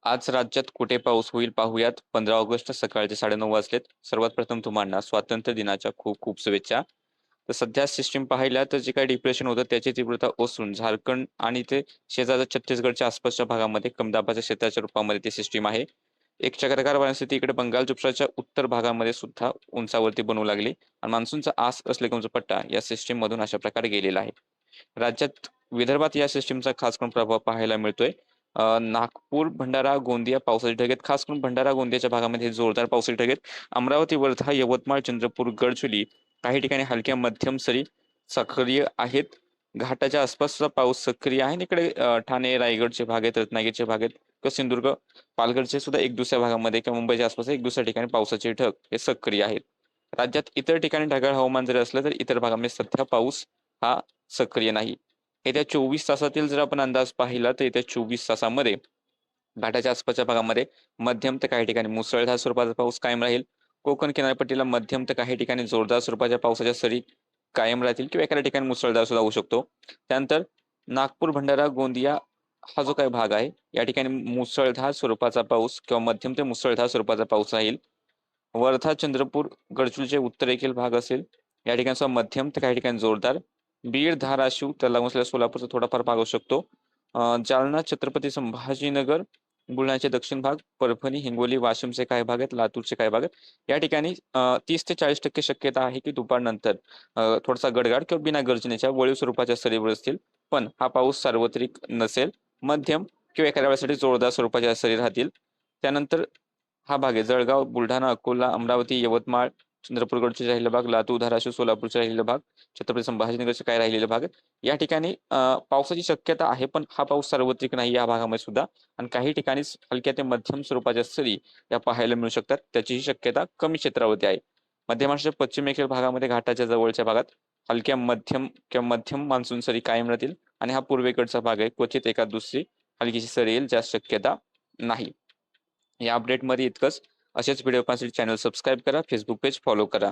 आज राज्यात कुठे पाऊस होईल पाहूयात. 15 ऑगस्ट सकाळचे 9:30 वाजलेत. सर्वात प्रथम तुम्हाला स्वातंत्र्य दिनाच्या खूप खूप शुभेच्छा. तर सध्या सिस्टीम पाहिल्या तर जे काही डिप्रेशन होतं त्याची तीव्रता ओसरून झारखंड आणि ते शेजारच्या छत्तीसगडच्या आसपासच्या भागामध्ये कमी दाबाच्या क्षेत्राच्या रूपामध्ये ती सिस्टीम आहे. एक चक्राकार परिस्थिती इकडे बंगालच्या उपसागराच्या उत्तर भागामध्ये सुद्धा उंचावरती बनवू लागली आणि मान्सूनचा आस असलेला पट्टा या सिस्टीम मधून अशा प्रकारे गेलेला आहे. राज्यात विदर्भात या सिस्टीमचा खास करून प्रभाव पाहायला मिळतोय. नागपूर, भंडारा, गोंदिया पावसाचे ढग आहेत. खास करून भंडारा, गोंदियाच्या भागामध्ये जोरदार पावसाचे ढग आहेत. अमरावती, वर्धा, यवतमाळ, चंद्रपूर, गडचिरोली काही ठिकाणी हलक्या मध्यम सरी सक्रिय आहेत. घाटाच्या आसपासचा पाऊस सक्रिय आहे आणि इकडे ठाणे, रायगडचे भाग आहेत, रत्नागिरीचे भाग आहेत किंवा सिंधुदुर्ग, पालघरचे सुद्धा एक दुसऱ्या भागामध्ये किंवा मुंबईच्या आसपास एक दुसऱ्या ठिकाणी पावसाचे ढग हे सक्रिय आहेत. राज्यात इतर ठिकाणी ढगाळ हवामान जरी असलं तर इतर भागामध्ये सध्या पाऊस हा सक्रिय नाही. येत्या 24 तासातील जर आपण अंदाज पाहिला तर येत्या 24 तासामध्ये घाटाच्या आसपासच्या भागामध्ये मध्यम ते काही ठिकाणी मुसळधार स्वरूपाचा पाऊस कायम राहील. कोकण किनारपट्टीला मध्यम ते काही ठिकाणी जोरदार स्वरूपाच्या पावसाच्या सरी कायम राहतील किंवा एखाद्या ठिकाणी मुसळधार सुद्धा होऊ शकतो. त्यानंतर नागपूर, भंडारा, गोंदिया हा जो काही भाग आहे या ठिकाणी मुसळधार स्वरूपाचा पाऊस किंवा मध्यम ते मुसळधार स्वरूपाचा पाऊस राहील. वर्धा, चंद्रपूर, गडचिरोलीचे उत्तरेखील भाग असेल या ठिकाणी सुद्धा मध्यम ते काही ठिकाणी जोरदार. बीड, धाराशिव त्याला लागून असलेला सोलापूरचा थोडाफार भाग असू शकतो. जालना, छत्रपती संभाजीनगर, बुलढाण्याचे दक्षिण भाग, परभणी, हिंगोली, वाशिमचे काही भाग आहेत, लातूरचे काही भाग आहेत. या ठिकाणी 30 ते 40% शक्यता आहे की दुपारनंतर थोडासा गडगाड किंवा बिना गर्जनेच्या वळीव स्वरूपाच्या सरी बरसतील. पण हा पाऊस सार्वत्रिक नसेल, मध्यम किंवा एखाद्या वेळेसाठी जोरदार स्वरूपाच्या सरी राहतील. त्यानंतर हा भाग आहे जळगाव, बुलढाणा, अकोला, अमरावती, यवतमाळ, चंद्रपूर, गडचिरोली राहिलेला भाग, लातूर, धाराशिव, सोलापूरचे राहिलेला भाग, छत्रपती संभाजीनगरचे काय राहिलेले भाग या ठिकाणी पावसाची शक्यता आहे, पण हा पाऊस सार्वत्रिक नाही या भागामध्ये सुद्धा. आणि काही ठिकाणी हलक्या ते मध्यम स्वरूपाच्या सरी या पाहायला मिळू शकतात. त्याचीही शक्यता कमी क्षेत्रावरती आहे. मध्य महाराष्ट्राच्या पश्चिमेकडील भागामध्ये घाटाच्या जवळच्या भागात हलक्या मध्यम किंवा मध्यम मान्सून सरी कायम राहतील आणि हा पूर्वेकडचा भाग आहे, क्वचित एका दुसरी हलकीशी सरी येईल ज्या शक्यता नाही. या अपडेटमध्ये इतकंच. असेच व्हिडिओ पाहण्यासाठी चॅनल सबस्क्राईब करा, फेसबुक पेज फॉलो करा.